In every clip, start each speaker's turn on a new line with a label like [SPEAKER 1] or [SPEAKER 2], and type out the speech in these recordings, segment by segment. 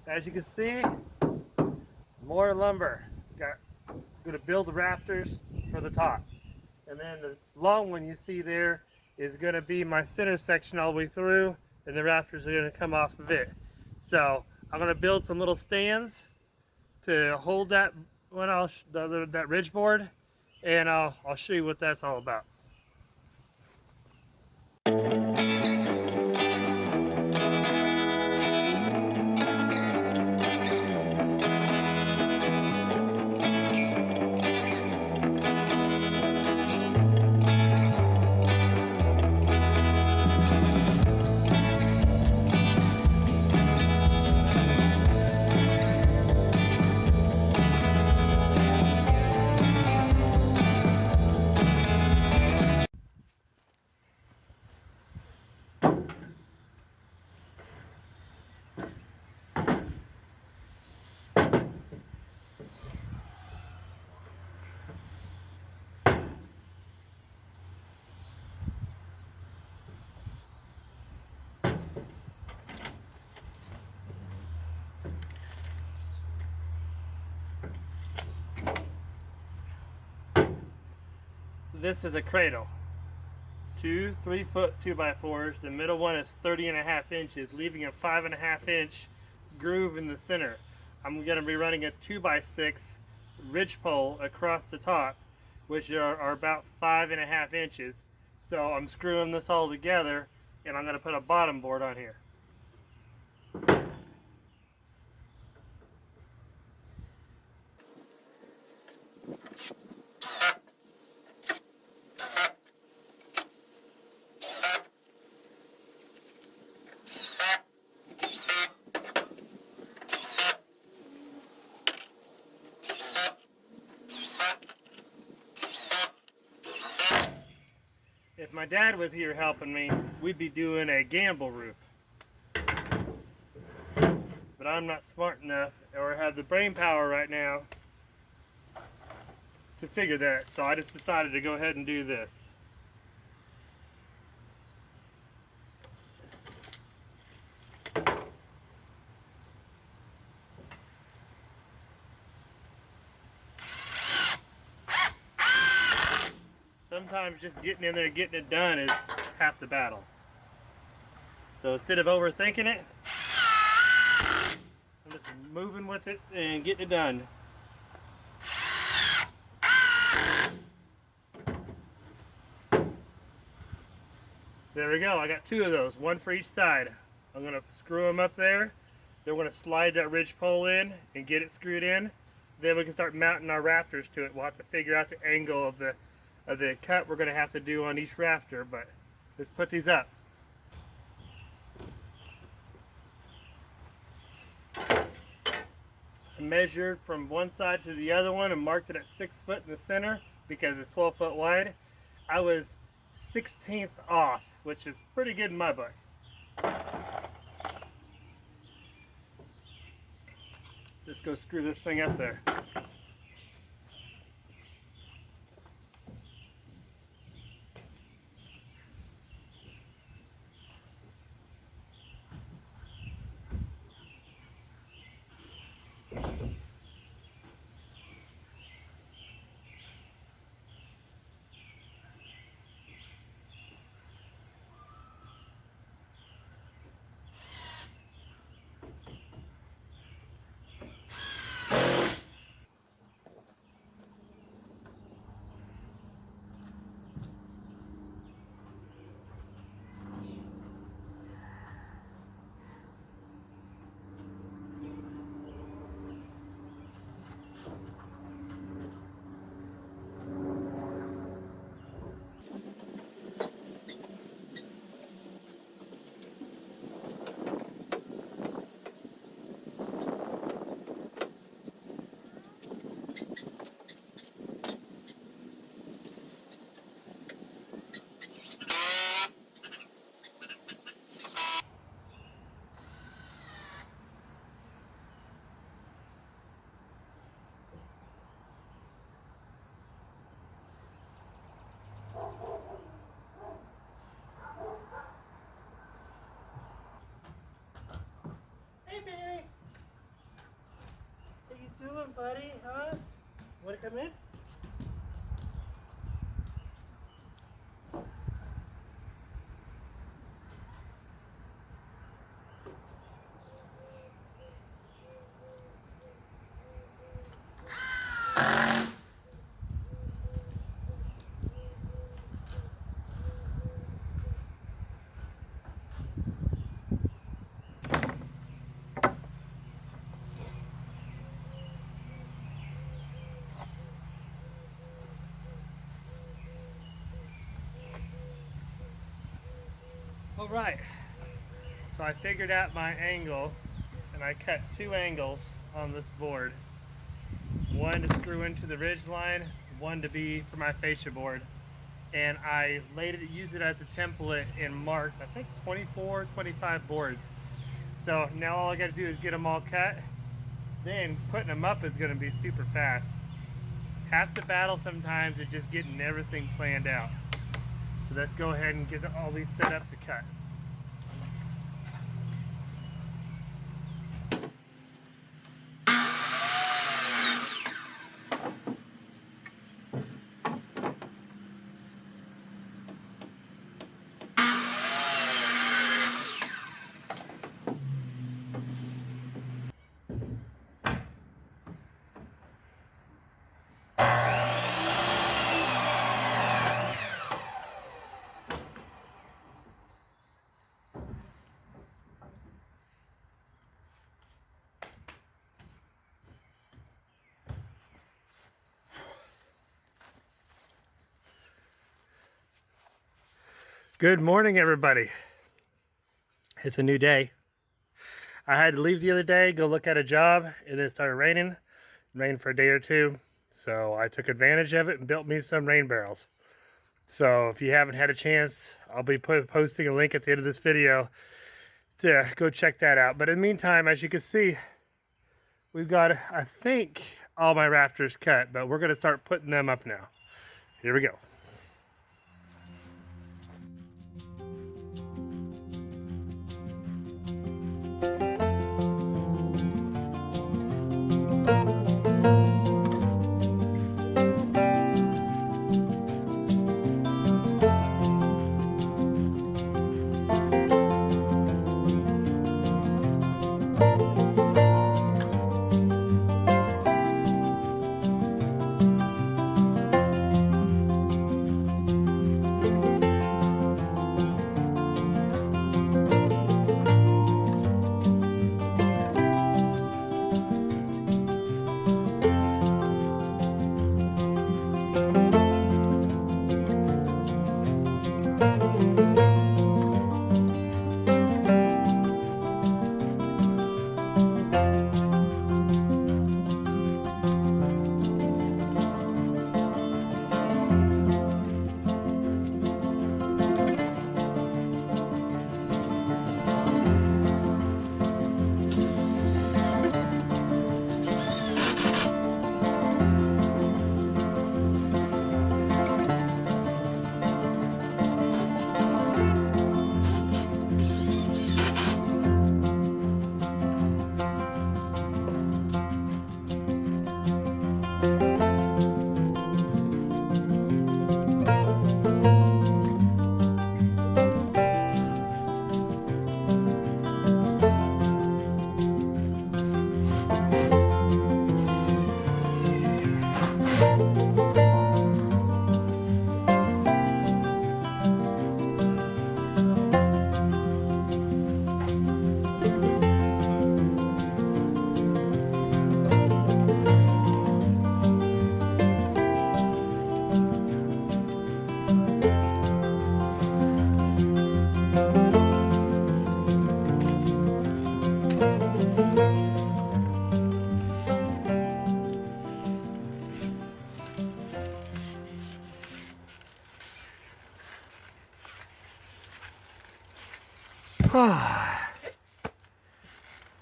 [SPEAKER 1] As you can see, more lumber. Gonna build the rafters for the top. And then the long one you see there is gonna be my center section all the way through, and the rafters are gonna come off of it. So I'm gonna build some little stands to hold that that ridge board, and I'll show you what that's all about. This is a cradle. 2 3-foot 2x4s. The middle one is 30.5 inches, leaving a 5.5 inch groove in the center. I'm going to be running a 2x6 ridge pole across the top, which are about 5.5 inches. So I'm screwing this all together, and I'm going to put a bottom board on here. If my dad was here helping me, we'd be doing a gamble roof. But I'm not smart enough or have the brain power right now to figure that, so I just decided to go ahead and do this. Sometimes just getting in there and getting it done is half the battle. So instead of overthinking it, I'm just moving with it and getting it done. There we go, I got 2 of those, 1 for each side. I'm going to screw them up there. Then we're going to slide that ridge pole in and get it screwed in. Then we can start mounting our rafters to it. We'll have to figure out the angle of the cut we're going to have to do on each rafter, but let's put these up. I measured from one side to the other one and marked it at 6 foot in the center because it's 12 foot wide. I was 1/16 off, which is pretty good in my book. Let's go screw this thing up there. All right, so I figured out my angle, and I cut 2 angles on this board. One to screw into the ridge line, one to be for my fascia board. And I used it as a template and marked, I think 24, 25 boards. So now all I gotta do is get them all cut. Then putting them up is gonna be super fast. Half the battle sometimes is just getting everything planned out. So let's go ahead and get all these set up to cut. Good morning, everybody. It's a new day. I had to leave the other day, go look at a job, and then it started raining. It rained for a day or two, so I took advantage of it and built me some rain barrels. So if you haven't had a chance, I'll be posting a link at the end of this video to go check that out. But in the meantime, as you can see, we've got, I think, all my rafters cut, but we're going to start putting them up now. Here we go.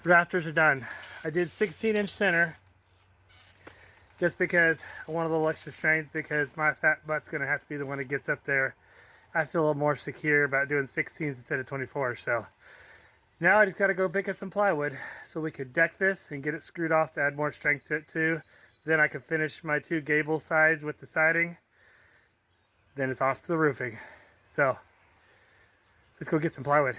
[SPEAKER 1] Rafters are done. I did 16-inch center just because I want a little extra strength, because my fat butt's going to have to be the one that gets up there. I feel a little more secure about doing 16s instead of 24s. So now I just got to go pick up some plywood so we could deck this and get it screwed off to add more strength to it too. Then I can finish my 2 gable sides with the siding. Then it's off to the roofing. So let's go get some plywood.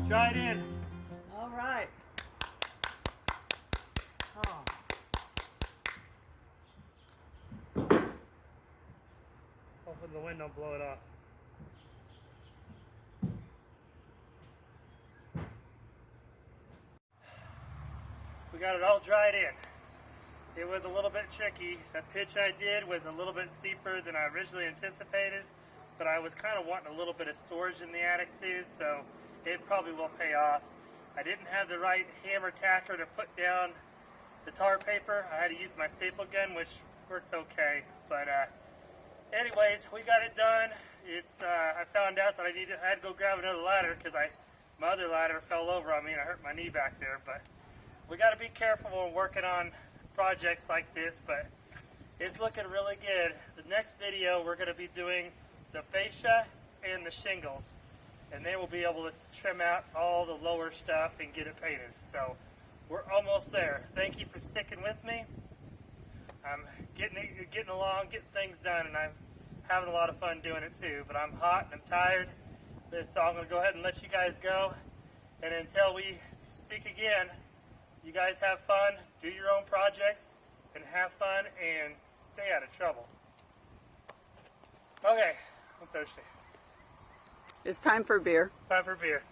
[SPEAKER 1] Dry it in.
[SPEAKER 2] All right. Oh.
[SPEAKER 1] Hopefully the wind don't blow it off. We got it all dried in. It was a little bit tricky. The pitch I did was a little bit steeper than I originally anticipated, but I was kind of wanting a little bit of storage in the attic too, so it probably will pay off. I didn't have the right hammer tacker to put down the tar paper. I had to use my staple gun, which works okay. But anyways, we got it done. I found out that I had to go grab another ladder because my other ladder fell over on me and I hurt my knee back there. But we got to be careful when working on projects like this. But it's looking really good. The next video we're going to be doing the fascia and the shingles, and then we'll be able to trim out all the lower stuff and get it painted. So we're almost there. Thank you for sticking with me. I'm getting along, getting things done, and I'm having a lot of fun doing it too. But I'm hot and I'm tired, so I'm going to go ahead and let you guys go. And until we speak again, you guys have fun, do your own projects, and have fun, and stay out of trouble. Okay, I'm thirsty.
[SPEAKER 2] It's time for beer.
[SPEAKER 1] Time for beer.